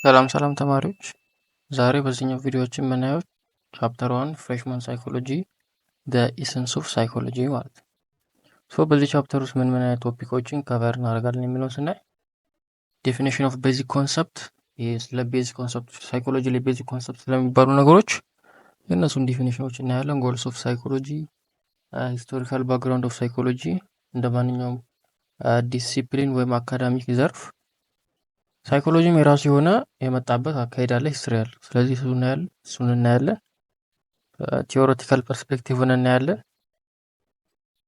ሰላም ሰላም ተማሪዎች፣ ዛሬ በዚህኛው ቪዲዮችን የምናየው ቻፕተር 1 ፍሬሽማን ሳይኮሎጂ ዘ ኢሰንስ ኦፍ ሳይኮሎጂ ማለት ነው። በዚህ ቻፕተር ውስጥ ምን አይነት ቶፒኮችን ከቨር እናደርጋለን የሚለውን ስናይ ዴፊኒሽን ኦፍ ቤዚክ ኮንሰፕት፣ ስለ ቤዚክ ኮንሰፕት ሳይኮሎጂ ላይ ቤዚክ ኮንሰፕት ስለሚባሉ ነገሮች የእነሱን ዲፊኒሽኖች እናያለን። ጎልስ ኦፍ ሳይኮሎጂ፣ ሂስቶሪካል ባክግራውንድ ኦፍ ሳይኮሎጂ እንደ ማንኛውም ዲሲፕሊን ወይም አካዳሚክ ዘርፍ ሳይኮሎጂም የራሱ የሆነ የመጣበት አካሄድ አለ፣ ሂስትሪ አለ። ስለዚህ እሱን እናያለን። ቲዎሬቲካል ፐርስፔክቲቭን እናያለን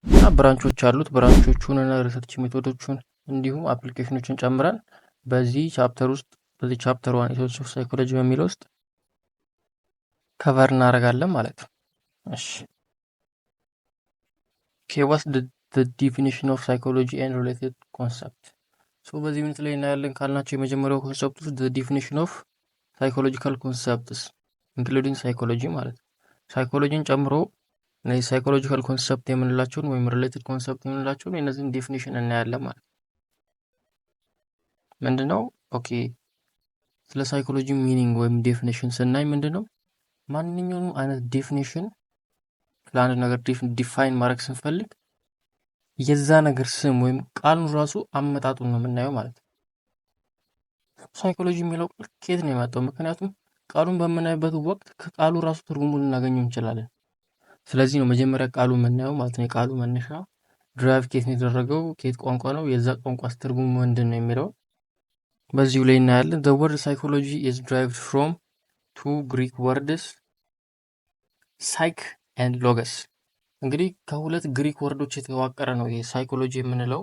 እና ብራንቾች አሉት። ብራንቾቹን እና ሪሰርች ሜቶዶቹን እንዲሁም አፕሊኬሽኖችን ጨምረን በዚህ ቻፕተር 1 ኢሰንስ ኦፍ ሳይኮሎጂ በሚለው ውስጥ ከቨር እናደርጋለን ማለት ነው። እሺ ዋትስ ዘ ዲፊኒሽን ኦፍ ሳይኮሎጂ ኤንድ ሪሌትድ ኮንሰፕት። በዚህ ሚኒት ላይ እናያለን ካልናቸው የመጀመሪያው ኮንሰፕት ውስጥ ዘ ዲፊኒሽን ኦፍ ሳይኮሎጂካል ኮንሰፕትስ ኢንክሉዲንግ ሳይኮሎጂ ማለት ነው። ሳይኮሎጂን ጨምሮ እነዚህ ሳይኮሎጂካል ኮንሰፕት የምንላቸውን ወይም ሪሌትድ ኮንሰፕት የምንላቸውን የእነዚህን ዴፊኒሽን እናያለን ማለት ነው። ምንድነው? ኦኬ ስለ ሳይኮሎጂ ሚኒንግ ወይም ዴፊኒሽን ስናይ ምንድነው ማንኛውም አይነት ዴፊኒሽን ለአንድ ነገር ዲፋይን ማድረግ ስንፈልግ የዛ ነገር ስም ወይም ቃሉን ራሱ አመጣጡን ነው የምናየው ማለት ነው። ሳይኮሎጂ የሚለው ቃል ከየት ነው የመጣው? ምክንያቱም ቃሉን በምናይበት ወቅት ከቃሉ ራሱ ትርጉሙን ልናገኘው እንችላለን። ስለዚህ ነው መጀመሪያ ቃሉ የምናየው ማለት ነው። የቃሉ መነሻ ድራይቭ ከየት ነው የተደረገው፣ ከየት ቋንቋ ነው፣ የዛ ቋንቋስ ትርጉሙ ምንድን ነው የሚለው በዚሁ ላይ እናያለን። the word psychology is derived from two Greek words psych and logos። እንግዲህ ከሁለት ግሪክ ወርዶች የተዋቀረ ነው ይሄ ሳይኮሎጂ የምንለው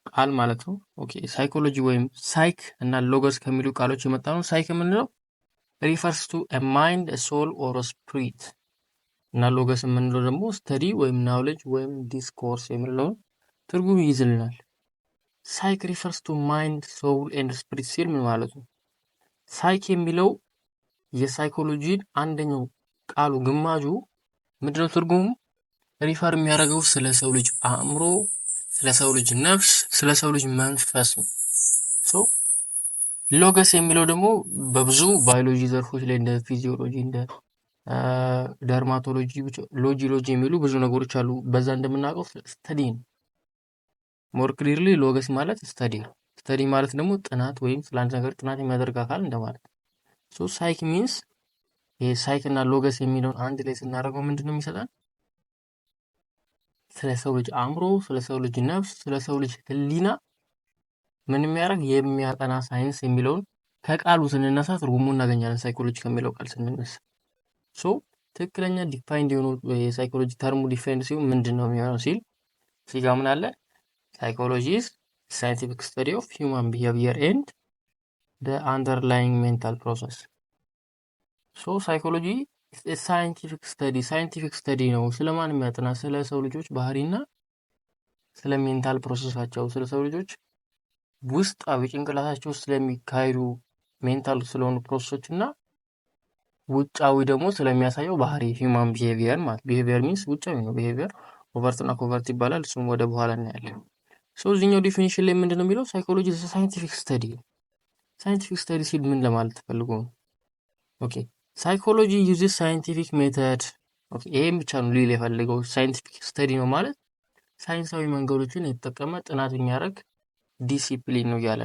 ቃል ማለት ነው። ኦኬ ሳይኮሎጂ ወይም ሳይክ እና ሎጎስ ከሚሉ ቃሎች የመጣ ነው። ሳይክ የምንለው ሪፈርስ ቱ a mind, a soul or a spirit እና ሎጎስ የምንለው ደግሞ ስተዲ ወይም ናውሌጅ ወይም ዲስኮርስ የሚለውን ትርጉም ይይዝልናል። ሳይክ ሪፈርስ ቱ ማይንድ ሶል ኤንድ ስፒሪት ሲል ምን ማለት ነው? ሳይክ የሚለው የሳይኮሎጂን አንደኛው ቃሉ ግማጁ ምንድነው ትርጉሙ? ሪፈር የሚያደርገው ስለ ሰው ልጅ አእምሮ፣ ስለ ሰው ልጅ ነፍስ፣ ስለ ሰው ልጅ መንፈስ ነው። ሎገስ የሚለው ደግሞ በብዙ ባዮሎጂ ዘርፎች ላይ እንደ ፊዚዮሎጂ፣ እንደ ደርማቶሎጂ፣ ሎጂ የሚሉ ብዙ ነገሮች አሉ። በዛ እንደምናውቀው ስተዲ ነው። ሞር ክሊርሊ ሎገስ ማለት ስተዲ ነው። ስተዲ ማለት ደግሞ ጥናት ወይም ስለ አንድ ነገር ጥናት የሚያደርግ አካል እንደማለት ነው። ሳይክ ሚንስ ይሄ ሳይክ እና ሎገስ የሚለውን አንድ ላይ ስናደርገው ምንድን ነው የሚሰጠን? ስለ ሰው ልጅ አእምሮ፣ ስለ ሰው ልጅ ነፍስ፣ ስለ ሰው ልጅ ህሊና ምን የሚያደርግ የሚያጠና ሳይንስ የሚለውን ከቃሉ ስንነሳ ትርጉሙ እናገኛለን። ሳይኮሎጂ ከሚለው ቃል ስንነሳ ትክክለኛ ዲፋይንድ የሆኑ የሳይኮሎጂ ተርሙ ዲፋይንድ ሲሆን ምንድን ነው የሚሆነው ሲል ሲጋ ምን አለ? ሳይኮሎጂ ኢዝ ሳይንቲፊክ ስተዲ ኦፍ ሂውማን ቢሄቪየር ኤንድ ዘ አንደርላይንግ ሜንታል ፕሮሰስ። ሳይኮሎጂ ሳይንቲፊክ ስተዲ ነው። ስለማን የሚያጠና? ስለ ሰው ልጆች ባህሪና ስለ ሜንታል ፕሮሰሳቸው፣ ስለ ሰው ልጆች ውስጣዊ ጭንቅላታቸው ውስጥ ስለሚካሄዱ ሜንታል ስለሆኑ ፕሮሰሶች እና ውጫዊ ደግሞ ስለሚያሳየው ባህሪ ሂውማን ቢሄቪየር ማለት ቢሄቪየር ሚንስ ውጫዊ ነው። ቢሄቪየር ኦቨርት እና ኮቨርት ይባላል። እሱም ወደ በኋላ እናያለን። እዚህኛው ዲፊኒሽን ላይ ምንድን ነው የሚለው? ሳይኮሎጂ ሳይንቲፊክ ስተዲ። ሳይንቲፊክ ስተዲ ሲል ምን ለማለት ተፈልጎ ነው? ኦኬ ሳይኮሎጂ ዩዝስ ሳይንቲፊክ ሜተድ። ኦኬ ይሄን ብቻ ነው ሊል የፈለገው። ሳይንቲፊክ ስተዲ ነው ማለት ሳይንሳዊ መንገዶችን የተጠቀመ ጥናት የሚያደርግ ዲሲፕሊን ነው እያለ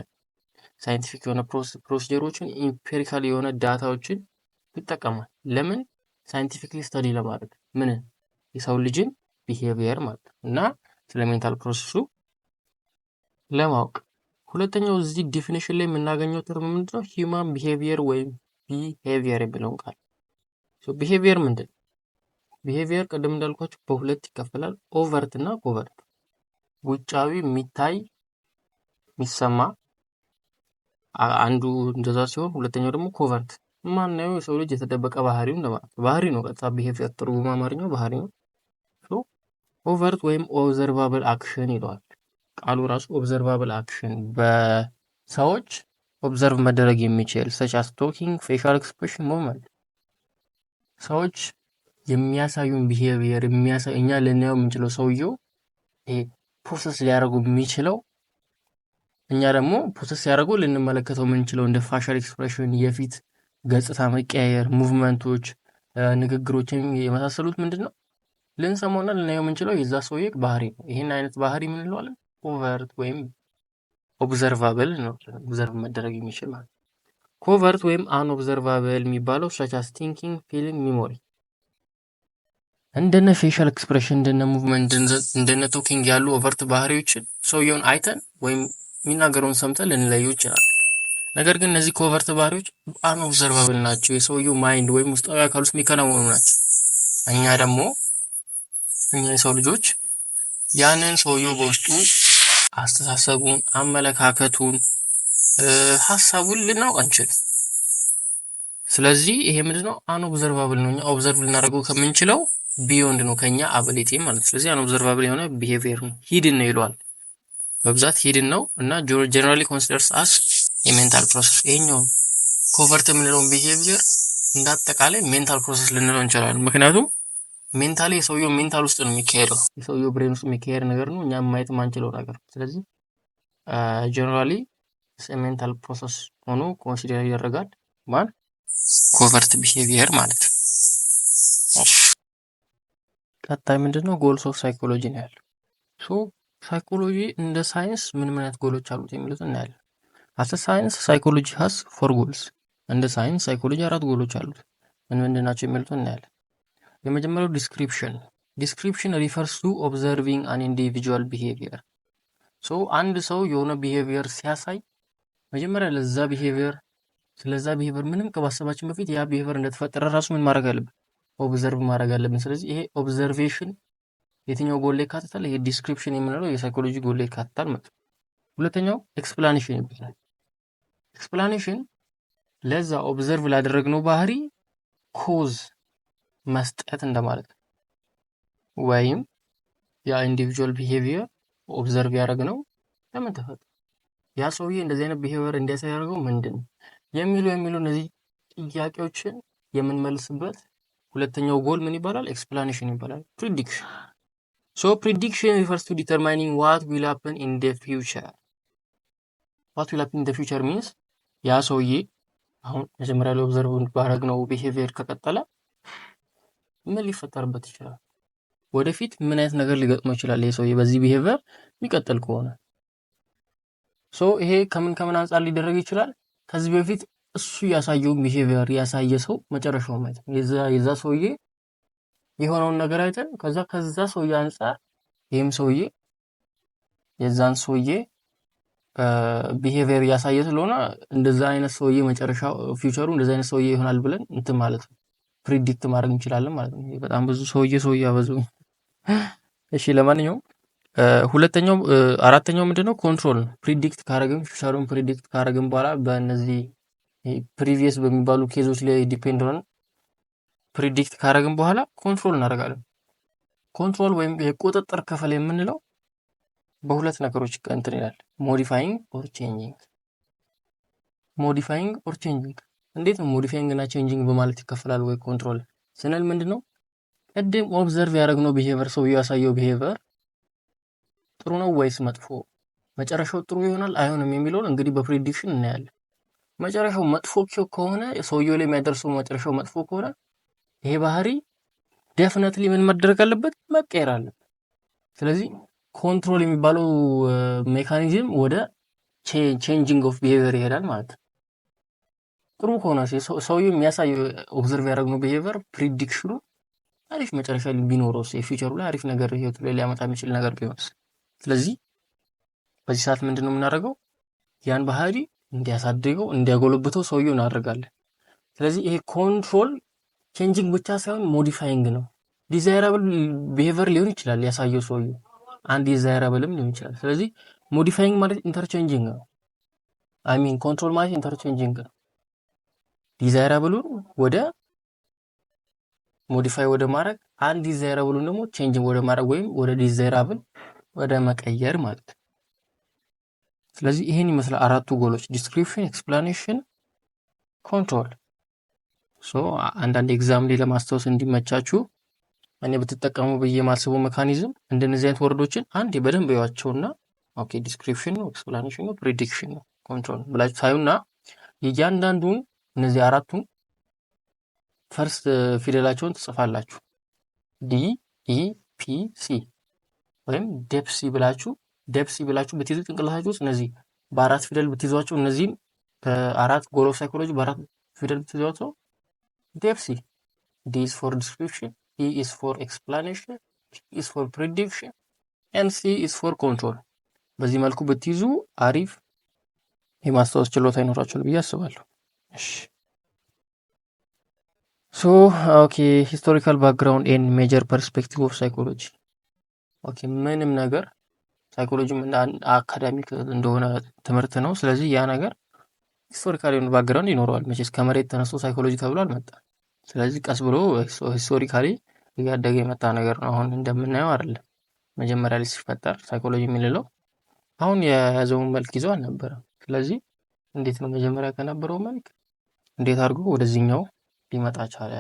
ሳይንቲፊክ የሆነ ፕሮሲጀሮችን ኢምፔሪካል የሆነ ዳታዎችን ይጠቀማል። ለምን? ሳይንቲፊክሊ ስተዲ ለማድረግ ምን? የሰው ልጅን ቢሄቪየር ማለት ነው እና ስለ ሜንታል ፕሮሰሱ ለማወቅ። ሁለተኛው እዚህ ዲፊኒሽን ላይ የምናገኘው ተርም ምንድነው? ሂውማን ቢሄቪየር ወይም ቢሄቪየር የሚለውን ቃል። ቢሄቪየር ምንድን? ቢሄቪየር ቅድም እንዳልኳችሁ በሁለት ይከፈላል፣ ኦቨርት እና ኮቨርት። ውጫዊ የሚታይ የሚሰማ አንዱ እንደዛ ሲሆን፣ ሁለተኛው ደግሞ ኮቨርት ማናየው የሰው ልጅ የተደበቀ ባህሪው እንደማለት ባህሪ ነው። ቀጥታ ቢሄቪየር ትርጉሙ አማርኛው ባህሪ ነው። ኦቨርት ወይም ኦብዘርቫብል አክሽን ይለዋል ቃሉ ራሱ። ኦብዘርቫብል አክሽን በሰዎች ኦብዘርቭ መደረግ የሚችል ሰች አስ ቶኪንግ፣ ፌሻል ኤክስፕሬሽን፣ ሞመንት ሰዎች የሚያሳዩን ቢሄቪየር እኛ ልናየው የምንችለው ሰውየው ፕሮሰስ ሊያደርጉ የሚችለው እኛ ደግሞ ፕሮሰስ ሲያደርጉ ልንመለከተው የምንችለው እንደ ፋሻል ኤክስፕሬሽን፣ የፊት ገጽታ መቀያየር፣ ሙቭመንቶች፣ ንግግሮችን የመሳሰሉት ምንድን ነው ልንሰማውና ልናየው የምንችለው የዛ ሰውዬ ባህሪ ነው። ይህን አይነት ባህሪ ምን እንለዋለን? ኮቨርት ወይም ኦብዘርቫብል ነው። ኦብዘርቭ መደረግ የሚችል ማለት ነው። ኮቨርት ወይም አንኦብዘርቫብል የሚባለው ሰቻስ ቲንኪንግ፣ ፊሊንግ፣ ሚሞሪ እንደነ ፌሻል ኤክስፕሬሽን፣ እንደነ ሙቭመንት፣ እንደነ ቶኪንግ ያሉ ኦቨርት ባህሪዎችን ሰውየውን አይተን ወይም የሚናገረውን ሰምተን ልንለየው ይችላል። ነገር ግን እነዚህ ኮቨርት ባህሪዎች አንኦብዘርቫብል ናቸው። የሰውየው ማይንድ ወይም ውስጣዊ አካል ውስጥ የሚከናወኑ ናቸው። እኛ የሰው ልጆች ያንን ሰውየው በውስጡ አስተሳሰቡን፣ አመለካከቱን፣ ሀሳቡን ልናውቅ አንችልም። ስለዚህ ይሄ ምንድነው? አንኦብዘርቫብል ነው። እኛ ኦብዘርቭ ልናደርገው ከምንችለው ቢዮንድ ነው፣ ከኛ አቢሊቲ ማለት ነው። ስለዚህ አንኦብዘርቫብል የሆነ ቢሄቪየር ነው። ሂድን ነው ይለዋል። በብዛት ሂድን ነው እና ጀነራሊ ኮንሲደርስ አስ የሜንታል ፕሮሰስ። ይሄኛው ኮቨርት የምንለውን ቢሄቪየር እንዳጠቃላይ ሜንታል ፕሮሰስ ልንለው እንችላለን። ምክንያቱም ሜንታሊ የሰውየው ሜንታል ውስጥ ነው የሚካሄደው፣ የሰውየው ብሬን ውስጥ የሚካሄድ ነገር ነው፣ እኛም ማየት ማንችለው ነገር። ስለዚህ ጀነራሊ ሜንታል ፕሮሰስ ሆኖ ኮንሲደር ይደረጋል ማለት ኮቨርት ቢሄቪየር ማለት ነው። ቀጣይ ምንድነው? ጎልስ ኦፍ ሳይኮሎጂ ነው ያለው። ሶ ሳይኮሎጂ እንደ ሳይንስ ምን አይነት ጎሎች አሉት የሚሉት እናያለን። አስ ሳይንስ ሳይኮሎጂ ሃስ 4 ጎልስ። እንደ ሳይንስ ሳይኮሎጂ 4 ጎሎች አሉት። ምንድን ናቸው የሚሉት እናያለን። የመጀመሪያው ዲስክሪፕሽን ሪፈርስ ቱ ኦብዘርቪንግ አን ኢንዲቪጁዋል ቢሄቪየር። ሶ አንድ ሰው የሆነ ቢሄቪየር ሲያሳይ መጀመሪያ ስለዛ ቢሄቪየር ምንም ከማሰባችን በፊት ያ ቢሄቪየር እንደተፈጠረ ራሱ ምን ማድረግ አለብን? ኦብዘርቭ ማድረግ አለብን። ስለዚህ ይሄ ኦብዘርቬሽን የትኛው ጎል ላይ ይካተታል? ይሄ ዲስክሪፕሽን የምንለው የሳይኮሎጂ ጎል ላይ ይካተታል ማለት ነው። ሁለተኛው ኤክስፕላኔሽን ይባላል። ኤክስፕላኔሽን ለዛ ኦብዘርቭ ላደረግነው ባህሪ ኮዝ መስጠት እንደማለት ነው። ወይም ያ ኢንዲቪጁዋል ቢሄቪየር ኦብዘርቭ ያደረግነው ለምን ተፈጠረ፣ ያ ሰውዬ እንደዚህ አይነት ቢሄቪየር እንዲያሳይ ያደረገው ምንድን ነው የሚሉ እነዚህ ጥያቄዎችን የምንመልስበት ሁለተኛው ጎል ምን ይባላል? ኤክስፕላኔሽን ይባላል። ፕሪዲክሽን። ሶ ፕሪዲክሽን ሪፈርስ ቱ ዲተርማይኒንግ ዋት ዊል ሃፕን ኢን ደ ፊውቸር። ዋት ዊል ሃፕን ኢን ደ ፊውቸር ሚንስ ያ ሰውዬ አሁን መጀመሪያ ላይ ኦብዘርቭ ባደረግነው ቢሄቪየር ከቀጠለ ምን ሊፈጠርበት ይችላል? ወደፊት ምን አይነት ነገር ሊገጥመው ይችላል? ይሄ ሰውዬ በዚህ ቢሄቪየር የሚቀጥል ከሆነ ሶ ይሄ ከምን አንጻር ሊደረግ ይችላል? ከዚህ በፊት እሱ ያሳየውን ቢሄቪየር ያሳየ ሰው መጨረሻው ማለት ነው። የዛ ሰውዬ የሆነውን ነገር አይተን ከዛ ሰውዬ አንጻር ይሄም ሰውዬ የዛን ሰውዬ ቢሄቪየር ያሳየ ስለሆነ እንደዛ አይነት ሰውዬ መጨረሻው ፊውቸሩ እንደዛ አይነት ሰውዬ ይሆናል ብለን እንትን ማለት ነው ፕሪዲክት ማድረግ እንችላለን ማለት ነው። በጣም ብዙ ሰውዬ ያበዙ። እሺ ለማንኛውም አራተኛው ምንድነው? ኮንትሮል ነው። ፕሪዲክት ካረግን ፊውቸሩን ፕሪዲክት ካረግን በኋላ በእነዚህ ፕሪቪየስ በሚባሉ ኬዞች ላይ ዲፔንድ ሆነን ፕሪዲክት ካረግን በኋላ ኮንትሮል እናደርጋለን። ኮንትሮል ወይም የቁጥጥር ክፍል የምንለው በሁለት ነገሮች እንትን ይላል፣ ሞዲፋይንግ ኦር ቼንጂንግ። ሞዲፋይንግ ኦር ቼንጂንግ እንዴት ነው? ሞዲፋይንግ እና ቼንጂንግ በማለት ይከፈላል ወይ ኮንትሮል ስንል ምንድነው? ቅድም ኦብዘርቭ ያደረግነው ቢሄቪየር ሰው ያሳየው ቢሄቪየር ጥሩ ነው ወይስ መጥፎ፣ መጨረሻው ጥሩ ይሆናል አይሆንም የሚለውን እንግዲህ በፕሪዲክሽን እናያለን። መጨረሻው መጥፎ ከሆነ ሰውየው ላይ የሚያደርሰው መጨረሻው መጥፎ ከሆነ ይሄ ባህሪ ዴፊኒትሊ ምን መደረግ አለበት? መቀየር አለበት። ስለዚህ ኮንትሮል የሚባለው ሜካኒዝም ወደ ቼንጂንግ ኦፍ ቢሄቪየር ይሄዳል ማለት ነው። ጥሩ ከሆነ ሰውየው የሚያሳየው ኦብዘርቭ ያደረግነው ቢሄቪየር ፕሪዲክሽኑ አሪፍ መጨረሻ ቢኖረው የፊውቸሩ ላይ አሪፍ ነገር ህይወቱ ላይ ሊያመጣ የሚችል ነገር ቢሆንስ? ስለዚህ በዚህ ሰዓት ምንድነው የምናደርገው? ያን ባህሪ እንዲያሳድገው እንዲያጎለብተው ሰውየው እናደርጋለን። ስለዚህ ይሄ ኮንትሮል ቼንጂንግ ብቻ ሳይሆን ሞዲፋይንግ ነው። ዲዛይራብል ቢሄቪየር ሊሆን ይችላል ያሳየው ሰውየው፣ አንድ ዲዛይራብልም ሊሆን ይችላል። ስለዚህ ሞዲፋይንግ ማለት ኢንተርቼንጂንግ ነው። ኮንትሮል ማለት ኢንተርቼንጂንግ ነው። ዲዛይራብሉን ወደ ሞዲፋይ ወደ ማድረግ፣ አንድ ዲዛይራብሉን ደግሞ ቼንጅ ወደ ማድረግ ወይም ወደ ዲዛይራብል ወደ መቀየር ማለት ነው። ስለዚህ ይሄን ይመስላል አራቱ ጎሎች፣ ዲስክሪፕሽን፣ ኤክስፕላኔሽን፣ ኮንትሮል። አንዳንድ ኤግዛም ላይ ለማስታወስ እንዲመቻችሁ እኔ ብትጠቀሙ ብዬ የማስበው ሜካኒዝም እንደነዚህ አይነት ወርዶችን አንዴ በደንብ ያዋቸውና ኦኬ ዲስክሪፕሽን ነው፣ ኤክስፕላኔሽን ነው፣ ፕሪዲክሽን ነው፣ ኮንትሮል ብላችሁ ታዩና የእያንዳንዱን እነዚህ አራቱን ፈርስት ፊደላቸውን ትጽፋላችሁ። ዲ ኢ ፒ ሲ ወይም ዴፕሲ ብላችሁ ብትይዙ ጭንቅላታችሁ ውስጥ እነዚህ በአራት ፊደል ብትይዟቸው እነዚህም በአራት ጎል ኦፍ ሳይኮሎጂ በአራት ፊደል ብትይዟቸው ዴፕሲ ዲ ኢዝ ፎር ዲስክሪፕሽን፣ ኢ ኢዝ ፎር ኤክስፕላኔሽን፣ ፒ ኢዝ ፎር ፕሪዲክሽን ኤንድ ሲ ኢዝ ፎር ኮንትሮል። በዚህ መልኩ ብትይዙ አሪፍ የማስታወስ ችሎታ ይኖራችኋል ብዬ አስባለሁ። እሺ ሶ ኦኬ ሂስቶሪካል ባክግራውንድ ኤንድ ሜጀር ፐርስፔክቲቭ ኦፍ ሳይኮሎጂ። ኦኬ ምንም ነገር ሳይኮሎጂም እንደ አካዳሚክ እንደሆነ ትምህርት ነው። ስለዚህ ያ ነገር ሂስቶሪካል የሆነ ባክግራውንድ ይኖረዋል። መቼስ ከመሬት ተነስቶ ሳይኮሎጂ ተብሎ አልመጣም። ስለዚህ ቀስ ብሎ ሂስቶሪካሊ እያደገ የመጣ ነገር ነው። አሁን እንደምናየው አይደለም። መጀመሪያ ላይ ሲፈጠር ሳይኮሎጂ የምንለው አሁን የያዘውን መልክ ይዞ አልነበረም። ስለዚህ እንዴት ነው መጀመሪያ ከነበረው መልክ እንዴት አድርጎ ወደዚህኛው ሊመጣ ቻለ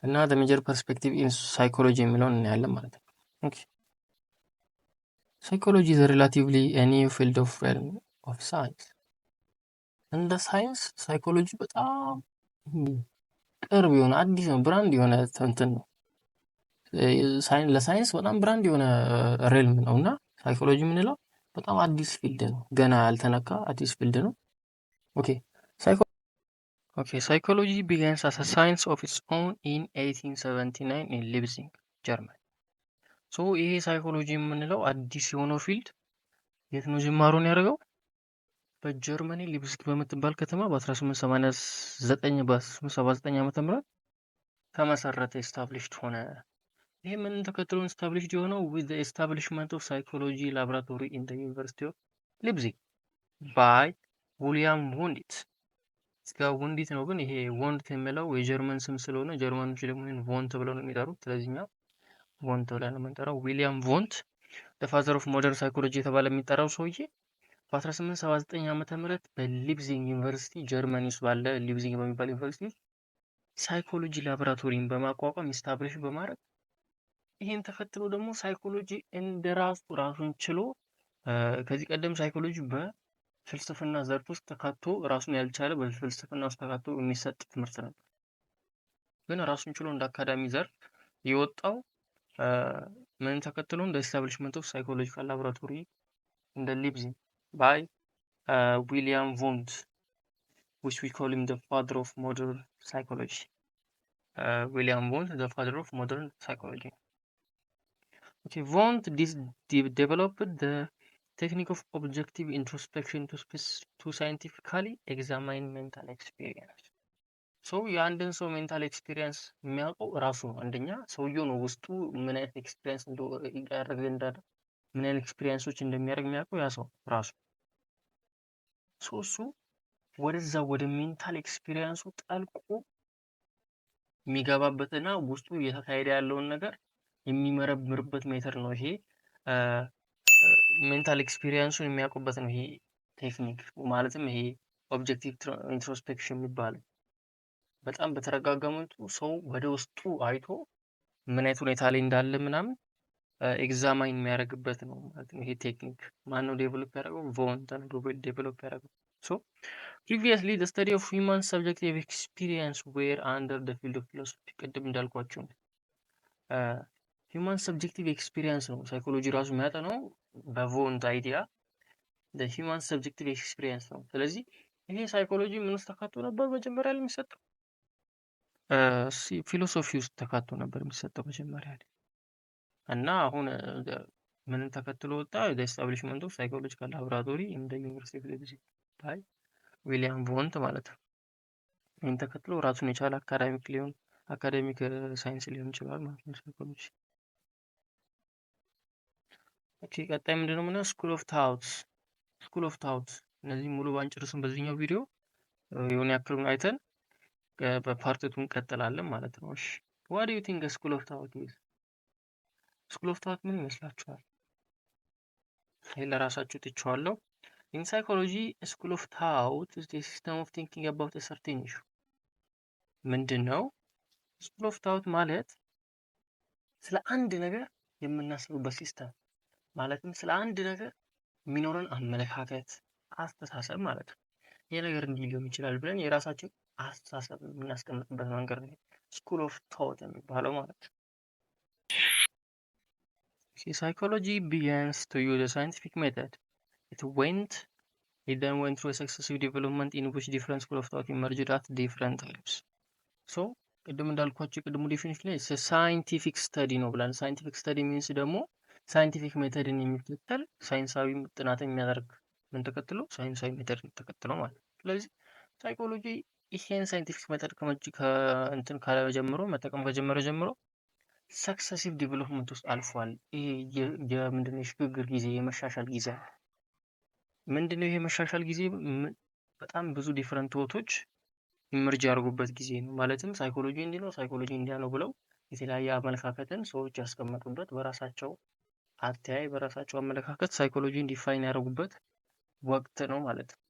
እና ሜጀር ፐርስፔክቲቭ ኢን ሳይኮሎጂ የሚለውን እናያለን ማለት ነው። ኦኬ ሳይኮሎጂ ኢዝ ሪላቲቭሊ ኒው ፊልድ ኦፍ ሬልም ኦፍ ሳይንስ። እንደ ሳይንስ ሳይኮሎጂ በጣም ቅርብ የሆነ አዲስ ነው፣ ብራንድ የሆነ እንትን ነው። ለሳይንስ በጣም ብራንድ የሆነ ሬልም ነው እና ሳይኮሎጂ የምንለው በጣም አዲስ ፊልድ ነው፣ ገና ያልተነካ አዲስ ፊልድ ነው። ኦኬ ሳይኮሎጂ ቢጋንስ አስ ሳይንስ ኦፍ ኢትስ ኦን ኢን 1879 ኢን ሊፕዚግ ጀርመን። ሶ ይሄ ሳይኮሎጂ የምንለው አዲስ የሆነው ፊልድ የት ነው ጅማሮን ያደረገው? በጀርመኒ ሊፕዚግ በምትባል ከተማ በ1879 ዓመተ ምህረት ተመሰረተ፣ ኤስታብሊሽድ ሆነ። ይሄ ምን ተከትሎ ኤስታብሊሽድ የሆነው ዊዝ ኤስታብሊሽመንት ኦፍ ሳይኮሎጂ ላቦራቶሪ ኢን ዘ ዩኒቨርሲቲ ኦፍ ሊፕዚግ ባይ ዊሊያም ቮንዲት። እስከ ወንዲት ነው፣ ግን ይሄ ወንድ የሚለው የጀርመን ስም ስለሆነ ጀርመኖች ደግሞ ይሄን ቮንት ብለው ነው የሚጠሩት። ስለዚህ እኛ ቮንት ብለን ነው የምንጠራው። ዊሊያም ቮንት ፋዘር ኦፍ ሞደርን ሳይኮሎጂ የተባለ የሚጠራው ሰውዬ በ1879 ዓመተ ምህረት በሊፕዚግ ዩኒቨርሲቲ ጀርመኒ ውስጥ ባለ ሊፕዚግ በሚባል ዩኒቨርሲቲ ሳይኮሎጂ ላቦራቶሪን በማቋቋም ኢስታብሊሽ በማድረግ ይሄን ተከትሎ ደግሞ ሳይኮሎጂ እንደ ራሱን ችሎ ከዚህ ቀደም ሳይኮሎጂ በፍልስፍና ዘርፍ ውስጥ ተካቶ ራሱን ያልቻለ በፍልስፍና ውስጥ ተካቶ የሚሰጥ ትምህርት ነበር። ግን ራሱን ችሎ እንደ አካዳሚ ዘርፍ የወጣው ምን ተከትሎ እንደ ኤስታብሊሽመንት ኦፍ ሳይኮሎጂካል ላቦራቶሪ እንደ ሊፕዚግ ባይ ዊሊያም ቮንት which we call him the father of modern psychology. William Wundt, the father of modern psychology. Okay, Wundt developed the technique of objective introspection to scientifically examine mental experience. So የአንድን ሰው ሜንታል ኤክስፒሪየንስ የሚያውቀው ራሱ ነው። አንደኛ ሰውየው ነው ውስጡ ምን አይነት ኤክስፒሪየንስ እንዳደረገ ምን አይነት ኤክስፒሪየንሶች እንደሚያደርግ የሚያውቀው ያ ሰው ራሱ። እሱ ወደዛ ወደ ሜንታል ኤክስፒሪየንሱ ጠልቆ የሚገባበትና ውስጡ እየተካሄደ ያለውን ነገር የሚመረምርበት ሜተድ ነው። ይሄ ሜንታል ኤክስፒሪየንሱን የሚያውቁበት ነው። ይሄ ቴክኒክ ማለትም ይሄ ኦብጀክቲቭ ኢንትሮስፔክሽን የሚባለው በጣም በተረጋጋ መልኩ ሰው ወደ ውስጡ አይቶ ምን አይነት ሁኔታ ላይ እንዳለ ምናምን ኤግዛማይን የሚያደርግበት ነው ማለት ነው። ይሄ ቴክኒክ ማነው ዴቨሎፕ ያደረገው? ቮንት ነው ዴቨሎፕ ያደረገው። ሶ previously the study of human subjective experience were under the field of philosophy። ቅድም እንዳልኳቸው human subjective experience ነው ሳይኮሎጂ ራሱ የሚያጠናው በቮንት አይዲያ the human subjective experience ነው። ስለዚህ ይሄ ሳይኮሎጂ ምን ውስጥ ተካቶ ነበር መጀመሪያ ላይ የሚሰጠው? ፊሎሶፊ ውስጥ ተካቶ ነበር የሚሰጠው መጀመሪያ ላይ እና አሁን ምንን ተከትሎ ወጣ? the establishment of psychological laboratory in the University of Leipzig by ዊሊያም ቮንት ማለት ነው። ይህን ተከትሎ ራሱን የቻለ አካዳሚክ ሳይንስ ሊሆን ይችላል ማለት ነው ሳይኮሎጂ። ኦኬ ቀጣይ ምንድነው የምናየው? ስኩል ኦፍ ታውትስ። እነዚህ ሙሉ ባንጨርስም በዚህኛው ቪዲዮ የሆነ ያክሉን አይተን በፓርት 2 እንቀጥላለን ማለት ነው። እሺ what do you think a school of thought is? ስኩል ኦፍ ታውት ምን ይመስላችኋል? ይሄ ለራሳችሁ ትቼዋለሁ። In psychology, a school of thought is the system of thinking about a certain issue. ምንድን ነው school of thought ማለት? ስለ አንድ ነገር የምናስብበት ሲስተም ማለትም ስለ አንድ ነገር የሚኖረን አመለካከት፣ አስተሳሰብ ማለት ነው። ይህ ነገር እንዲህ ሊሆን ይችላል ብለን የራሳችን አስተሳሰብ የምናስቀምጥበት መንገድ ነው ስኩል ኦፍ ቶት የሚባለው ማለት ነው። ሳይኮሎጂ ቢገንስ ቱ ዩዝ a scientific method. It then went through a successive development in which different school of thought emerged at different times. So ቅድም እንዳልኳቸው የቅድሙ ዴፊኒሽን ላይ ሳይንቲፊክ ስተዲ ነው ብላል። ሳይንቲፊክ ስተዲ ሚንስ ደግሞ ሳይንቲፊክ ሜተድን የሚከተል ሳይንሳዊ ጥናትን የሚያደርግ ምን ተከትሎ ሳይንሳዊ ሜተድን ተከትሎ ማለት ነው። ስለዚህ ሳይኮሎጂ ይሄን ሳይንቲፊክ ሜተድ ከእንትን ካለጀምሮ መጠቀም ከጀመረ ጀምሮ ሰክሰሲቭ ዲቨሎፕመንት ውስጥ አልፏል። ይሄ የምንድነው የሽግግር ጊዜ የመሻሻል ጊዜ ምንድነው? ይሄ መሻሻል ጊዜ በጣም ብዙ ዲፈረንት ቶቶች ኢመርጅ ያደርጉበት ጊዜ ነው። ማለትም ሳይኮሎጂ እንዲህ ነው፣ ሳይኮሎጂ እንዲያ ነው ብለው የተለያየ አመለካከትን ሰዎች ያስቀመጡበት በራሳቸው አተያይ በራሳቸው አመለካከት ሳይኮሎጂን ዲፋይን ያደርጉበት ወቅት ነው ማለት ነው።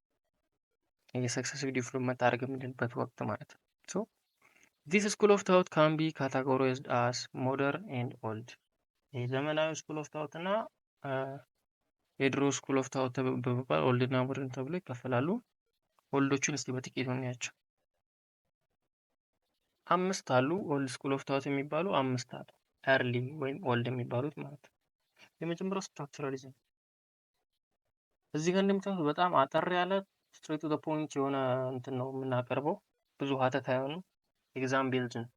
የሰክሰሲቭ ዲቨሎፕመንት አድርገ የምንልበት ወቅት ማለት ነው። ሶ ዲስ ስኩል ኦፍ ታውት ካን ቢ ካታጎራይዝድ አስ ሞደርን ኤንድ ኦልድ። የዘመናዊ ስኩል ኦፍ ታውት እና የድሮ ስኩል ኦፍ ታውት በመባል ኦልድ እና ሞደርን ተብሎ ይከፈላሉ። ኦልዶቹን እስቲ በጥቂቱ እንያቸው። አምስት አሉ። ኦልድ ስኩል ኦፍ ታውት የሚባሉ አምስት አሉ። ኤርሊ ወይም ኦልድ የሚባሉት ማለት ነው። የመጀመሪያው ስትራክቸራሊዝም። እዚህ ጋር እንደምታዩት በጣም አጠር ያለ ስትሬት ቱ ዘ ፖይንት የሆነ እንትን ነው የምናቀርበው። ብዙ ሀተት አይሆንም። ኤግዛም ቤዝድ ነው።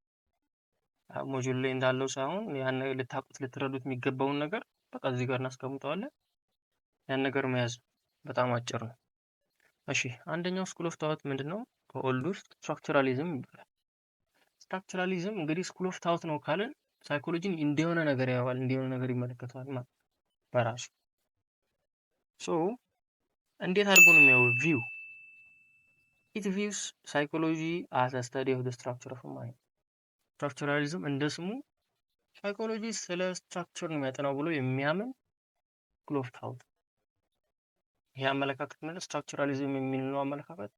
ሞጁል ላይ እንዳለው ሳይሆን ያን ልታውቁት ልትረዱት የሚገባውን ነገር በቃ እዚህ ጋር እናስቀምጠዋለን። ያን ነገር መያዝ በጣም አጭር ነው። እሺ አንደኛው ስኩል ኦፍ ታውት ምንድነው? ከኦልድ ውስጥ ስትራክቸራሊዝም ይባላል። ስትራክቸራሊዝም እንግዲህ ስኩል ኦፍ ታውት ነው ካልን ሳይኮሎጂን እንደሆነ ነገር ያዋል እንደሆነ ነገር ይመለከተዋል ማለት በራሱ። ሶ እንዴት አድርጎ ነው የሚያው ቪው ኢት ቪውስ ሳይኮሎጂ አስ አ ስተዲ ኦፍ ዘ ስትራክቸር ኦፍ ማይንድ። ስትራክቸራሊዝም እንደ ስሙ ሳይኮሎጂ ስለ ስትራክቸር ነው የሚያጠናው ብሎ የሚያምን ስኩል ኦፍ ታውት። ይሄ አመለካከት ማለት ስትራክቸራሊዝም የሚለው አመለካከት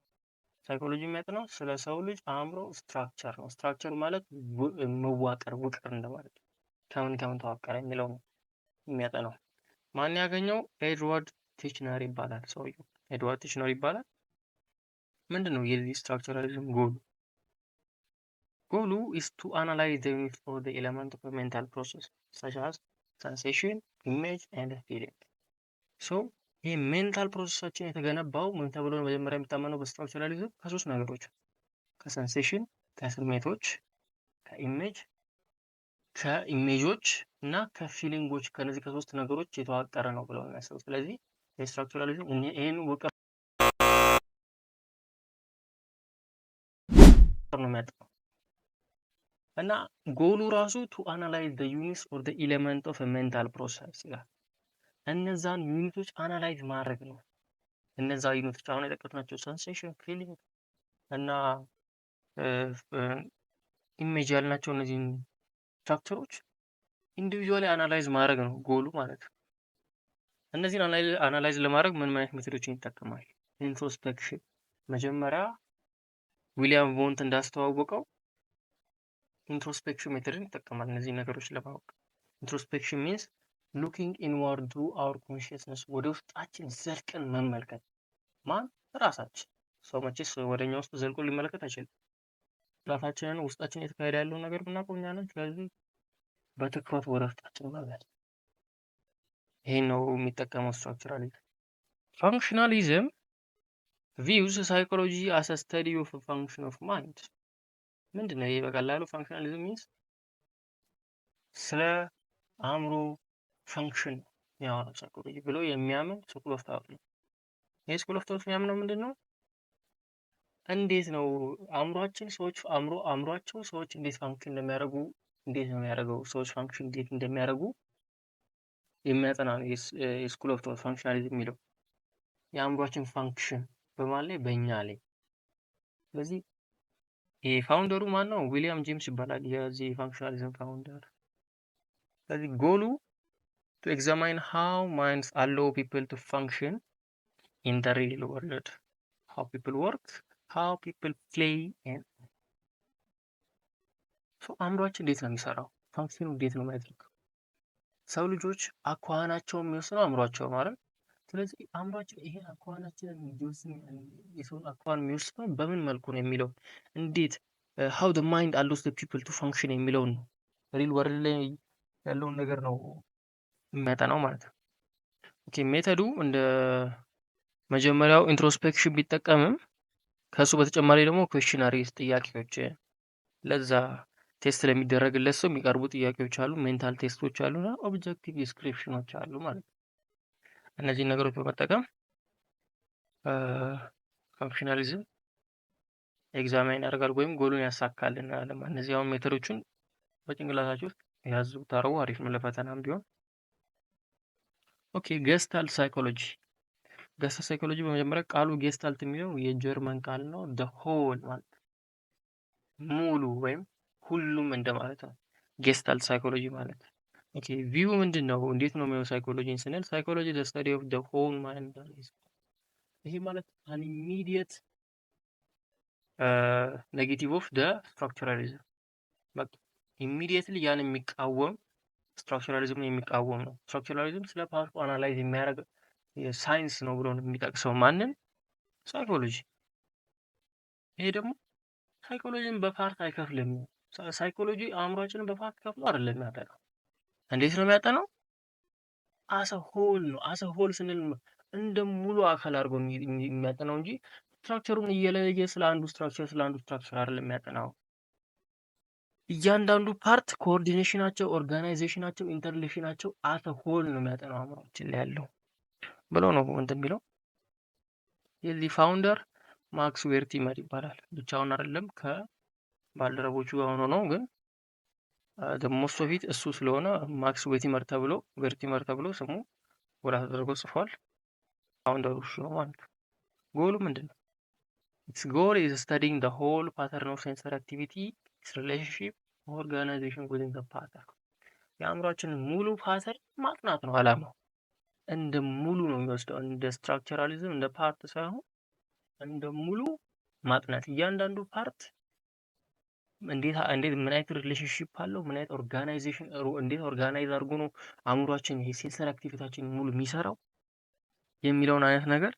ሳይኮሎጂ የሚያጠናው ስለ ሰው ልጅ አእምሮ ስትራክቸር ነው። ስትራክቸር ማለት መዋቀር፣ ውቅር እንደማለት ነው። ከምን ከምን ተዋቀረ የሚለው ነው የሚያጠናው። ማን ያገኘው? ኤድዋርድ ቲችነር ይባላል ሰውየው። ኤድዋርድ ቲችነር ይባላል። ምንድነው የዚህ ስትራክቸራሊዝም ጎሉ? ጎሉ is to analyze the unit or the element of a mental process such as sensation, image and feeling. so ይህ ሜንታል ፕሮሰሳችን የተገነባው ምን ተብሎ ነው መጀመሪያ የሚታመነው በስትራክቸራሊዝም? ከሶስት ነገሮች፣ ከሰንሴሽን ከስሜቶች፣ ከኢሜጆች እና ከፊሊንጎች፣ ከነዚህ ከሶስት ነገሮች የተዋቀረ ነው ብለው ነው የሚያስቡት። ስለዚህ የስትራክቸራሊዝም ይሄን ውቅር ነው የሚያጠናው እና ጎሉ ራሱ ቱ አናላይዝ the units or the element of a mental process ይላል። እነዛን ዩኒቶች አናላይዝ ማድረግ ነው። እነዛ ዩኒቶች አሁን የጠቀስናቸው ሰንሴሽን፣ ፊሊንግ እና ኢሜጅ ያልናቸው እነዚህን ስትራክቸሮች ኢንዲቪዥዋሊ አናላይዝ ማድረግ ነው ጎሉ ማለት ነው። እነዚህን አናላይዝ ለማድረግ ምን አይነት ሜቶዶችን ይጠቀማል? ኢንትሮስፔክሽን። መጀመሪያ ዊሊያም ቮንት እንዳስተዋወቀው ኢንትሮስፔክሽን ሜቶድን ይጠቀማል እነዚህ ነገሮች ለማወቅ። ኢንትሮስፔክሽን ሚንስ ሉኪንግ ኢንዋርድ ቱ አወር ኮንሽስነስ፣ ወደ ውስጣችን ዘልቀን መመልከት። ማን? ራሳችን። ሰው መቼስ ወደኛ ውስጥ ዘልቆ ሊመለከት አይችልም። ራሳችንን ውስጣችን የተካሄደ ያለውን ነገር ብናውቀው እኛ ነን። ስለዚህ በትኩረት ወደ ውስጣችን መመልከት። ይሄን ነው የሚጠቀመው ስትራክቸራሊዝም። ፋንክሽናሊዝም ቪውስ ሳይኮሎጂ አስ አ ስተዲ ኦፍ ፋንክሽን ኦፍ ማይንድ። ምንድነው ይሄ? በቀላሉ ፋንክሽናሊዝም ሚንስ ስለ አእምሮ ፋንክሽን ያወራል ሳይኮሎጂ ብሎ የሚያምን ስኩል ኦፍ ታውት ነው። ይሄ ስኩል ኦፍ ታውት የሚያምነው ምንድነው? እንዴት ነው አእምሯችን አእምሯቸው ሰዎች እንዴት ፋንክሽን እንደሚያደርጉ፣ እንዴት ነው የሚያደርገው፣ ሰዎች ፋንክሽን እንዴት እንደሚያደርጉ የሚያጠና ነው የስኩል ኦፍ ታውት ፋንክሽናሊዝም የሚለው። የአእምሯችን ፋንክሽን በማን ላይ? በእኛ ላይ። ስለዚህ ይሄ ፋውንደሩ ማን ነው? ዊሊያም ጄምስ ይባላል የዚህ ፋንክሽናሊዝም ፋውንደር። ስለዚህ ጎሉ to examine how minds allow people to function in the real world, how people work, how people play and so አእምሯችን እንዴት ነው የሚሰራው? ፋንክሽኑ እንዴት ነው የሚያደርገው? ሰው ልጆች አኳኋናቸውን የሚወስነው አእምሯቸው ማለት። ስለዚህ አእምሯችን ይሄ አኳኋናችንን እንዲወስን የሰውን አኳኋን የሚወስነው በምን መልኩ ነው የሚለው እንዴት how the mind allows the people to function የሚለውን ነው ሪል ወርልድ ላይ ያለውን ነገር ነው የሚያጠናው ማለት ነው። ኦኬ ሜተዱ እንደ መጀመሪያው ኢንትሮስፔክሽን ቢጠቀምም ከሱ በተጨማሪ ደግሞ ኩዌስችነሪስ ጥያቄዎች ለዛ ቴስት ለሚደረግለት ሰው የሚቀርቡ ጥያቄዎች አሉ፣ ሜንታል ቴስቶች አሉ እና ኦብጀክቲቭ ዲስክሪፕሽኖች አሉ ማለት ነው። እነዚህን ነገሮች በመጠቀም ፋንክሽናሊዝም ኤግዛማይን ያደርጋል ወይም ጎሉን ያሳካል እንላለን። እነዚህ አሁን ሜተዶቹን በጭንቅላታችሁ ውስጥ ያዙ ታረቡ፣ አሪፍ ነው ለፈተናም ቢሆን። ኦኬ ጌስታልት ሳይኮሎጂ። ጌስታልት ሳይኮሎጂ በመጀመሪያ ቃሉ ጌስታልት የሚለው የጀርመን ቃል ነው። ደ ሆል ማለት ሙሉ ወይም ሁሉም እንደማለት ነው። ጌስታልት ሳይኮሎጂ ማለት ኦኬ ቪው ምንድን ነው? እንዴት ነው የሚለው ሳይኮሎጂን ስንል ሳይኮሎጂ ዘ ስተዲ ኦፍ ደ ሆል ማይንድ። ይሄ ማለት አን ኢሚዲየት ኔጌቲቭ ኦፍ ደ ስትራክቸራሊዝም በቃ ኢሚዲየትሊ ያን የሚቃወም ስትራክቸራሊዝምን የሚቃወም ነው። ስትራክቸራሊዝም ስለ ፓርቱ አናላይዝ የሚያደርግ ሳይንስ ነው ብሎ ነው የሚጠቅሰው ማንን? ሳይኮሎጂ። ይሄ ደግሞ ሳይኮሎጂን በፓርት አይከፍልም። ሳይኮሎጂ አእምሯችንን በፓርት ከፍሎ አይደለም የሚያጠናው። እንዴት ነው የሚያጠናው? አሰ ሆል ነው። አሰ ሆል ስንል እንደ ሙሉ አካል አድርጎ የሚያጠናው እንጂ ስትራክቸሩን እየለየ ስለ አንዱ ስትራክቸር አይደለም የሚያጠናው። እያንዳንዱ ፓርት ኮኦርዲኔሽናቸው፣ ኦርጋናይዜሽናቸው፣ ኢንተርሌሽናቸው አሰ ሆል ነው የሚያጠናው አእምሯችን ላይ ያለው ብሎ ነው እንትን የሚለው። የዚህ ፋውንደር ማክስ ዌርቲመር ይባላል። ብቻውን አይደለም ከባልደረቦቹ ጋር ሆኖ ነው፣ ግን ሞስት ኦፍ ኢት እሱ ስለሆነ ማክስ ዌርቲመር ተብሎ ስሙ ወደ ተደርጎ ጽፏል። ፋውንደሩ እሱ ነው ማለት ነው። ጎሉ ምንድን ነው? ኢትስ ጎል ኢዝ ስታዲንግ ዘ ሆል ፓተርን ኦፍ ሴንሰሪ አክቲቪቲ ኢትስ ሪሌሽንሺፕ ኦርጋናይዜሽን ዊዝን ዘ ፓተርን። የአእምሯችንን ሙሉ ፓተርን ማጥናት ነው አላማው። እንደ ሙሉ ነው የሚወስደው፣ እንደ ስትራክቸራሊዝም እንደ ፓርት ሳይሆን እንደ ሙሉ ማጥናት። እያንዳንዱ ፓርት እንዴት ምን አይነት ሪሌሽንሺፕ አለው፣ ምን አይነት ኦርጋናይዜሽን እንዴት ኦርጋናይዝ አድርጎ ነው አእምሯችን ይሄ ሴንሰሪ አክቲቪቲያችን ሙሉ የሚሰራው የሚለውን አይነት ነገር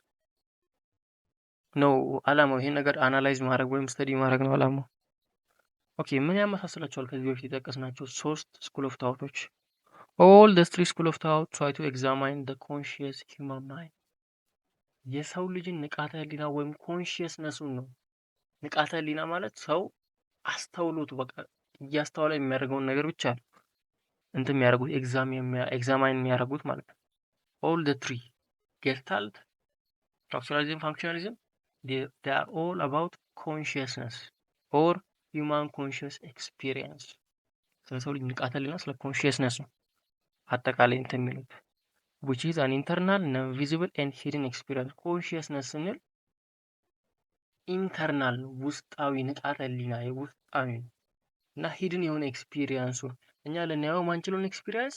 ነው አላማው። ይሄን ነገር አናላይዝ ማድረግ ወይም ስተዲ ማድረግ ነው አላማው። ኦኬ ምን ያመሳስላቸዋል? ከዚህ በፊት የጠቀስናቸው ሶስት ስኩል ኦፍ ታውቶች ኦል ዘ ትሪ ስኩል ኦፍ ታውት ትራይ ቱ ኤግዛማይን ዘ ኮንሺየስ ሂውማን ማይንድ። የሰው ልጅን ንቃተ ህሊና ወይም ኮንሺየስነሱን ነው። ንቃተ ህሊና ማለት ሰው አስተውሎቱ በቃ እያስተዋለ የሚያደርገውን ነገር ብቻ ነው እንትን የሚያደርጉት ኤግዛማይን የሚያደርጉት ማለት ነው። ኦል ዘ ትሪ ጌስታልት፣ ስትራክቸራሊዝም፣ ፋንክሽናሊዝም they are all about consciousness or human conscious experience። ስለ ሰው ልጅ ንቃተ ህሊና ስለ ኮንሺየስነስ ነው አጠቃላይ እንትን የሚሉት which is an internal non-visible and hidden experience። ኮንሺየስነስ ስንል ኢንተርናል ውስጣዊ ንቃተ ህሊና ውስጣዊ እና ሂድን የሆነ ኤክስፒሪየንሱ እኛ ልናየው ማንችለውን ኤክስፒሪየንስ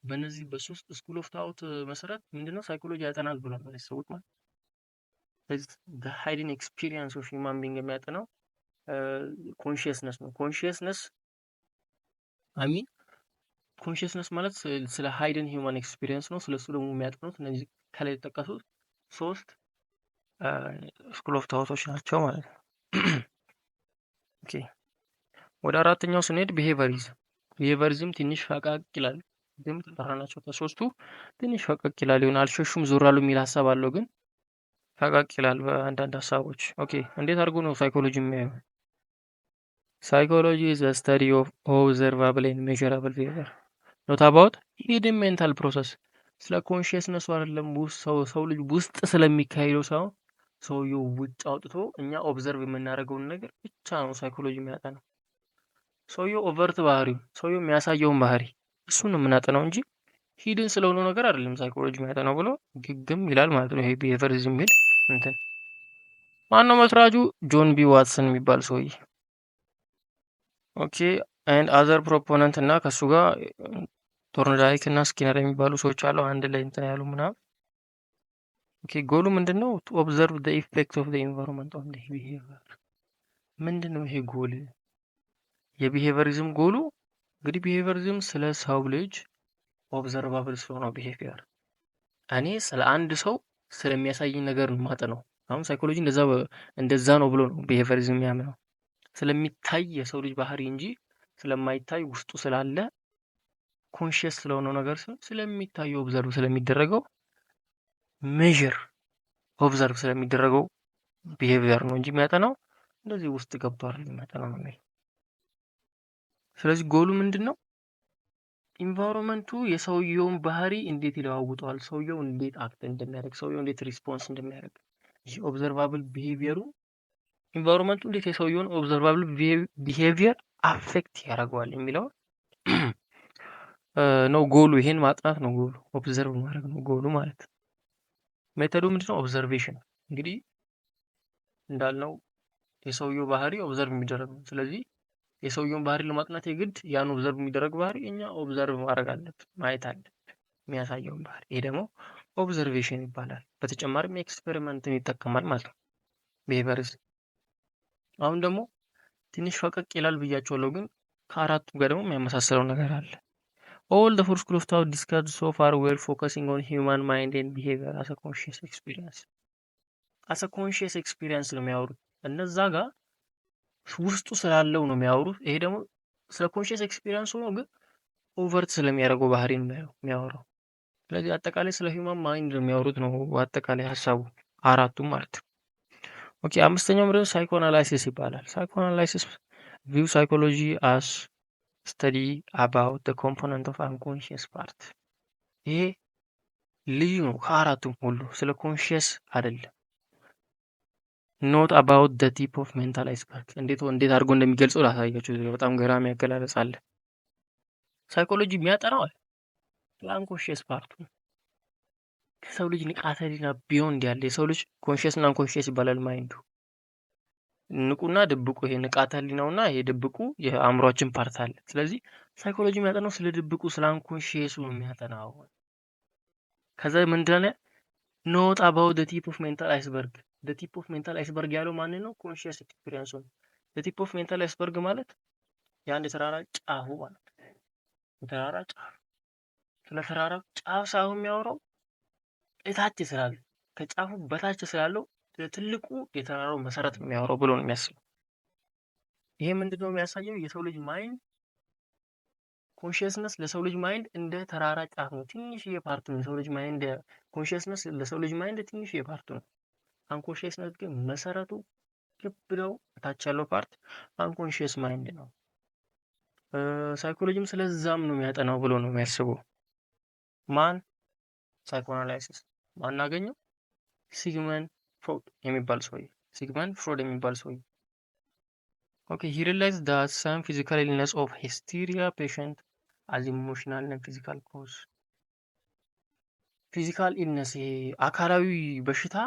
በእነዚህ በሶስት ስኩል ኦፍ ታውት መሰረት ምንድነው ሳይኮሎጂ ያጠናል ብሏል ማለት ሰዎች ማለት the hidden experience of human being የሚያጠናው ኮንሺየስነስ ነው። ኮንሺየስነስ ኮንሺየስነስ ማለት ስለ ሃይደን ሂውማን ኤክስፒሪየንስ ነው። ስለሱ ደግሞ የሚያጠኑት እነዚህ ከላይ የተጠቀሱት ሶስት ስኩል ኦፍ ታውቶች ናቸው ማለት ነው። ኦኬ ወደ አራተኛው ስንሄድ ቢሄቨሪዝም ትንሽ ፈቀቅ ይላል። ግን ተጠራናቸው ከሶስቱ ትንሽ ፈቀቅ ይላል። ይሆን አልሸሹም ዞራሉ የሚል ሀሳብ አለው፣ ግን ፈቀቅ ይላል በአንዳንድ ሀሳቦች። ኦኬ እንዴት አድርጎ ነው ሳይኮሎጂ የሚያየው? ሳይኮሎጂ is a study of observable and measurable behavior not about hidden mental process። ስለ ኮንሺየስነሱ አይደለም ሰው ልጅ ውስጥ ስለሚካሄደው ሳይሆን ሰውየው ውጭ አውጥቶ እኛ ኦብዘርቭ የምናደርገውን ነገር ብቻ ነው ሳይኮሎጂ የሚያጠናው። ሰውየው ኦቨርት ባህሪው ሰውየው የሚያሳየውን ባህሪ እሱን ነው የምናጠናው እንጂ ሂድን ስለሆነ ነገር አይደለም ሳይኮሎጂ የሚያጠናው ብሎ ግግም ይላል ማለት ነው። ይሄ ቢሄቨሪዝም የሚል እንትን ማነው መስራቹ? ጆን ቢ ዋትሰን የሚባል ሰውዬ። ኦኬ ኤንድ አዘር ፕሮፖነንት እና ከሱ ጋር ቶርንዳይክ እና ስኪነር የሚባሉ ሰዎች አሉ አንድ ላይ እንትን ያሉ ምናምን። ኦኬ ጎሉ ምንድነው? ቱ ኦብዘርቭ ዘ ኢፌክት ኦፍ ዘ ኢንቫይሮንመንት ኦን ዘ ቢሄቪየር። ምንድነው ይሄ ጎል? የቢሄቪየሪዝም ጎሉ እንግዲህ ቢሄቪየሪዝም ስለ ሰው ልጅ ኦብዘርቫብል ስለሆነው ቢሄቪየር እኔ ስለ አንድ ሰው ስለሚያሳየኝ ነገር ነው የማጠናው። አሁን ሳይኮሎጂ እንደዛ ነው ብሎ ነው ቢሄቪየሪዝም የሚያምነው። ስለሚታይ የሰው ልጅ ባህሪ እንጂ ስለማይታይ ውስጡ ስላለ ኮንሽየስ ስለሆነው ነገር ስለሚታየው ኦብዘርቭ ስለሚደረገው ሜዥር ኦብዘርቭ ስለሚደረገው ቢሄቪየር ነው እንጂ የሚያጠናው እንደዚህ ውስጥ ገብቶ አይደለም የሚያጠናው ነው የሚል። ስለዚህ ጎሉ ምንድን ነው? ኢንቫይሮንመንቱ የሰውየውን ባህሪ እንዴት ይለዋውጠዋል፣ ሰውየው እንዴት አክት እንደሚያደርግ፣ ሰውየው እንዴት ሪስፖንስ እንደሚያደርግ፣ ይህ ኦብዘርቫብል ቢሄቪየሩ ኢንቫይሮንመንቱ እንዴት የሰውየውን ኦብዘርቫብል ቢሄቪየር አፌክት ያደርገዋል የሚለው ነው ጎሉ። ይሄን ማጥናት ነው ጎሉ፣ ኦብዘርቭ ማድረግ ነው ጎሉ ማለት። ሜተዱ ምንድነው? ኦብዘርቬሽን። እንግዲህ እንዳልነው የሰውየው ባህሪ ኦብዘርቭ የሚደረግ ነው። ስለዚህ የሰውየውን ባህሪ ለማጥናት የግድ ያን ኦብዘርቭ የሚደረግ ባህሪ እኛ ኦብዘርቭ ማድረግ አለብን፣ ማየት አለብን የሚያሳየውን ባህሪ። ይሄ ደግሞ ኦብዘርቬሽን ይባላል። በተጨማሪም ኤክስፔሪመንትን ይጠቀማል ማለት ነው ቢሄቪየሪዝም። አሁን ደግሞ ትንሽ ፈቀቅ ይላል ብያቸዋለሁ፣ ግን ከአራቱ ጋር ደግሞ የሚያመሳስለው ነገር አለ። All the four schools of thought discussed so far were focusing on human mind and behavior as a conscious experience. as a conscious experience ነው የሚያወሩት። እነዛ ጋር ውስጡ ስላለው ነው የሚያወሩት። ይሄ ደግሞ ስለ ኮንሽየስ ኤክስፒሪየንስ ሆኖ ግን ኦቨርት ስለሚያደርገው ባህሪ ነው የሚያወራው። ስለዚህ አጠቃላይ ስለ ሂውማን ማይንድ ነው የሚያወሩት ነው አጠቃላይ ሀሳቡ አራቱም ማለት ነው። ኦኬ፣ አምስተኛው ምንድነው? ሳይኮአናላይሲስ ይባላል። ሳይኮአናላይሲስ ቪው ሳይኮሎጂ አስ ስተዲ አባውት ዘ ኮምፖነንት ኦፍ አንኮንሽየስ ፓርት። ይሄ ልዩ ነው ከአራቱም ሁሉ። ስለ ኮንሽየስ አይደለም፣ ኖት አባውት ዘ ቲፕ ኦፍ ሜንታል አይስበርግ። እንዴት አድርጎ እንደሚገልጸው ላሳያችሁ። በጣም ገራሚ አገላለጽ አለ። ሳይኮሎጂ የሚያጠናው ስለ አንኮንሽየስ ፓርቱ ከሰው ልጅ ንቃተ ህሊና ቢዮንድ ያለ የሰው ልጅ ኮንሽየስ እና አንኮንሽየስ ይባላል ማይንዱ። ንቁና ድብቁ፣ ይሄ ንቃተ ህሊናውና ይሄ ድብቁ የአእምሯችን ፓርት አለ። ስለዚህ ሳይኮሎጂ የሚያጠናው ስለ ድብቁ ስለ አንኮንሽየሱ ነው የሚያጠናው። ከዛ ምንድነው ኖት አባውት ዘ ቲፕ ኦፍ ሜንታል አይስበርግ። ዘ ቲፕ ኦፍ ሜንታል አይስበርግ ያለው ማንን ነው? ኮንሽየስ ኤክስፒሪየንስ ነው። ዘ ቲፕ ኦፍ ሜንታል አይስበርግ ማለት የአንድ የተራራ ጫፉ ማለት ነው። የተራራ ጫፍ። ስለ ተራራው ጫፍ ሳይሆን የሚያወራው እታች ስላለ ከጫፉ በታች ስላለው ትልቁ የተራራው መሰረት ነው የሚያወራው ብሎ ነው የሚያስበው። ይሄ ምንድነው የሚያሳየው? የሰው ልጅ ማይንድ ኮንሽየስነስ ለሰው ልጅ ማይንድ እንደ ተራራ ጫፍ ነው፣ ትንሽዬ ፓርት ነው። የሰው ልጅ ማይንድ ኮንሽየስነስ ለሰው ልጅ ማይንድ ትንሽዬ ፓርት ነው። አንኮንሽየስነስ ግን መሰረቱ ክብደው ታች ያለው ፓርት አንኮንሽየስ ማይንድ ነው። ሳይኮሎጂም ስለዛም ነው የሚያጠናው ብሎ ነው የሚያስበው። ማን? ሳይኮአናላይሲስ ማን አገኘው? ሲግመንድ ፍሮይድ የሚባል ሰውዬ። ሲግመንድ ፍሮይድ የሚባል ሰውዬ ኦኬ he realized that some physical illness of hysteria patient as emotional and physical cause. ፊዚካል ኢልነስ አካላዊ በሽታ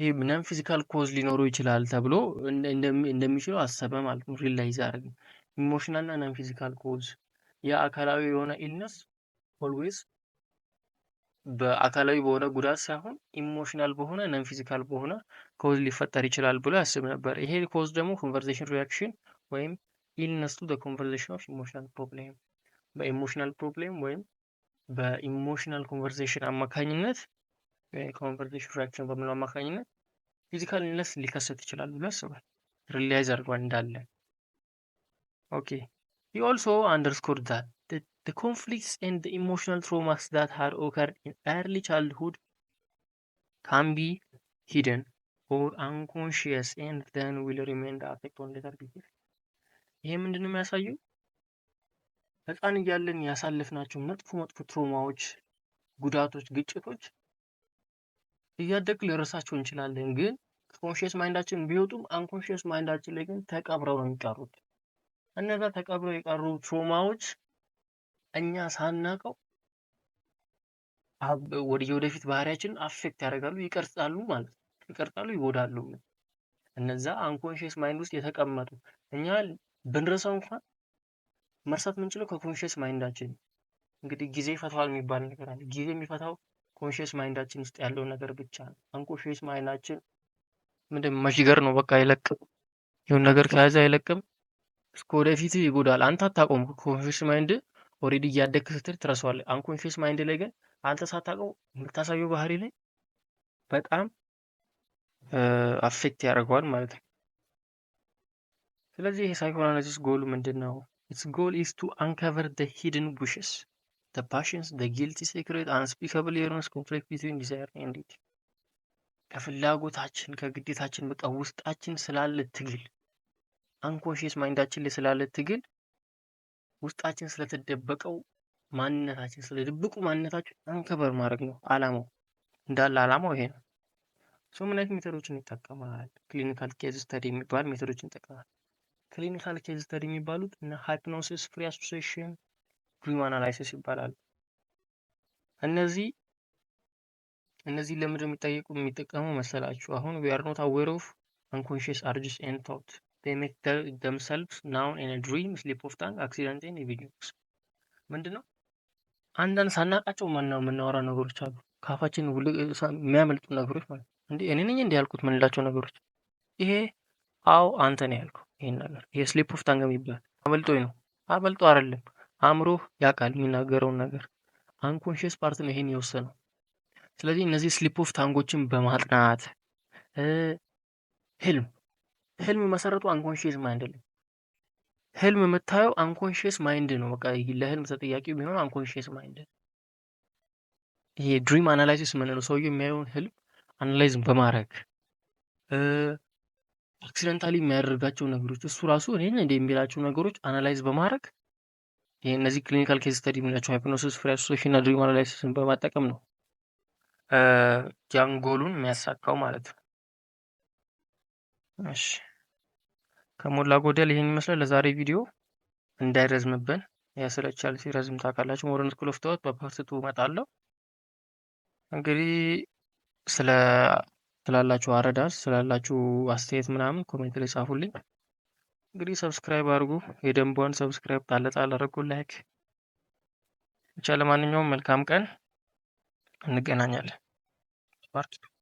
ይሄ ምንም ፊዚካል ኮዝ ሊኖረው ይችላል ተብሎ እንደሚችለው አሰበ ማለት ነው። ሪላይዝ አደረገ። ኢሞሽናል እና ነን ፊዚካል ኮዝ የአካላዊ የሆነ ኢልነስ ኦልዌይስ በአካላዊ በሆነ ጉዳት ሳይሆን ኢሞሽናል በሆነ ነን ፊዚካል በሆነ ኮዝ ሊፈጠር ይችላል ብሎ ያስብ ነበር። ይሄ ኮዝ ደግሞ ኮንቨርሴሽን ሪያክሽን ወይም ኢልነስ ቱ ዘ ኮንቨርሴሽን ኦፍ ኢሞሽናል ፕሮብሌም፣ በኢሞሽናል ፕሮብሌም ወይም በኢሞሽናል ኮንቨርሴሽን አማካኝነት ኮንቨርሴሽን ሪያክሽን በሚለው አማካኝነት ፊዚካል ኢልነስ ሊከሰት ይችላል ብሎ ያስባል። ሪላይዝ አድርጓል እንዳለ። ኦኬ he also underscored that the conflicts and the emotional traumas that had occurred in early childhood can be hidden or unconscious and then will remain the effect on later behavior. ይሄ ምንድነው የሚያሳየው? ህፃን እያለን ያሳለፍናቸው መጥፎ ትሮማዎች፣ ጉዳቶች፣ ግጭቶች እያደግን ልንረሳቸው እንችላለን። ግን ኮንሽየስ ማይንዳችን ቢወጡም አንኮንሽየስ ማይንዳችን ላይ ግን ተቀብረው ነው የሚቀሩት። እነዛ ተቀብረው የቀሩ ትሮማዎች እኛ ሳናቀው ወደፊት ባህሪያችንን አፌክት ያደርጋሉ፣ ይቀርጻሉ ማለት ነው። ይቀርጻሉ፣ ይጎዳሉ። እነዛ አንኮንሽየስ ማይንድ ውስጥ የተቀመጡ እኛ ብንረሳው እንኳን መርሳት የምንችለው ከኮንሽየስ ማይንዳችን። እንግዲህ ጊዜ ይፈታዋል የሚባል ነገር አለ። ጊዜ የሚፈታው ኮንሽየስ ማይንዳችን ውስጥ ያለው ነገር ብቻ ነው። አንኮንሽየስ ማይንዳችን ምንድነው መሽገር ነው፣ በቃ አይለቅም። ይሁን ነገር ከያዘ አይለቅም፣ እስከ ወደፊት ይጎዳል። አንተ አታቆም። ኮንሽየስ ማይንድ ኦልሬዲ እያደግክ ስትል ትረሳዋለህ። አንኮንሺየስ ማይንድ ላይ ግን አንተ ሳታውቀው የምታሳየው ባህሪ ላይ በጣም አፌክት ያደርገዋል ማለት ነው። ስለዚህ ይሄ ሳይኮአናሊሲስ ጎሉ ምንድን ነው? ኢትስ ጎል ኢዝ ቱ አንከቨር ዘ ሂድን ዊሽስ ዘ ፓሽንስ ዘ ጊልቲ ሴክሬት አንስፒካብል የርንስ ኮንፍሊክት ቢትዊን ዲዛይር ኤንድ ኒድ። ከፍላጎታችን ከግዴታችን በቃ ውስጣችን ስላለ ትግል አንኮንሺየስ ማይንዳችን ላይ ስላለ ትግል ውስጣችን ስለተደበቀው ማንነታችን ስለ ድብቁ ማንነታችን አንከበር ማድረግ ነው አላማው። እንዳለ አላማው ይሄ ነው። ምን አይነት ሜቶዶችን ይጠቀማል? ክሊኒካል ኬዝ ስተዲ የሚባል ሜቶዶችን ይጠቀማል። ክሊኒካል ኬዝ ስተዲ የሚባሉት እና ሃይፕኖሲስ፣ ፍሪ አሶሲዬሽን፣ ድሪም አናላይሲስ ይባላሉ። እነዚህ ለምንድን የሚጠቀሙ መሰላችሁ? አሁን we are not aware of unconscious urges and thoughts. They make themselves known in a dream, slip of tongue, accident and visions. ምንድነው? አንዳንድ ሳናቃቸው የምናወራ ነገሮች አሉ። ካፋችን የሚያመልጡ ነገሮች ማለት እንዴ እኔ ነኝ እንዴ ያልኩት ምንላቸው ነገሮች ይሄ አዎ አንተ ነህ ያልከው ይሄን ነገር ይሄ ስሊፕ ኦፍ ታንግ የሚባል አመልጦኝ ነው። አመልጦ አይደለም አእምሮህ ያውቃል የሚናገረውን ነገር። አንኮንሺየስ ፓርት ነው ይሄን የወሰነው። ስለዚህ እነዚህ ስሊፕ ኦፍ ታንጎችን በማጥናት ህልም መሰረቱ አንኮንሺየስ ማይንድ ነው። ህልም የምታየው አንኮንሺየስ ማይንድ ነው። በቃ ለህልም ተጠያቂ የሚሆነው አንኮንሺየስ ማይንድ። ይሄ ድሪም አናላይሲስ የምንለው ሰውዬው የሚያየውን ህልም አናላይዝ በማድረግ አክሲደንታሊ የሚያደርጋቸው ነገሮች እሱ ራሱ እኔ እንደ የሚላቸው ነገሮች አናላይዝ በማድረግ ይሄ እነዚህ ክሊኒካል ኬዝ ስተዲ የምንላቸው ሃይፕኖሲስ፣ ፍሪ አሶሲዬሽን እና ድሪም አናላይሲስን በማጠቀም ነው ያን ጎሉን የሚያሳካው ማለት ነው። እሺ ከሞላ ጎደል ይሄን ይመስላል ለዛሬ ቪዲዮ። እንዳይረዝምብን ያሰለቻል ሲረዝም ታውቃላችሁ። ሞደርን ስኩል ኦፍ ቶት በፓርት 2 እመጣለሁ። እንግዲህ ስላላችሁ አረዳድ ስላላችሁ አስተያየት ምናምን ኮሜንት ላይ ጻፉልኝ። እንግዲህ ሰብስክራይብ አድርጉ። የደንቧን ሰብስክራይብ ጣል አድርጉ፣ ላይክ ብቻ። ለማንኛውም መልካም ቀን፣ እንገናኛለን። ፓርት 2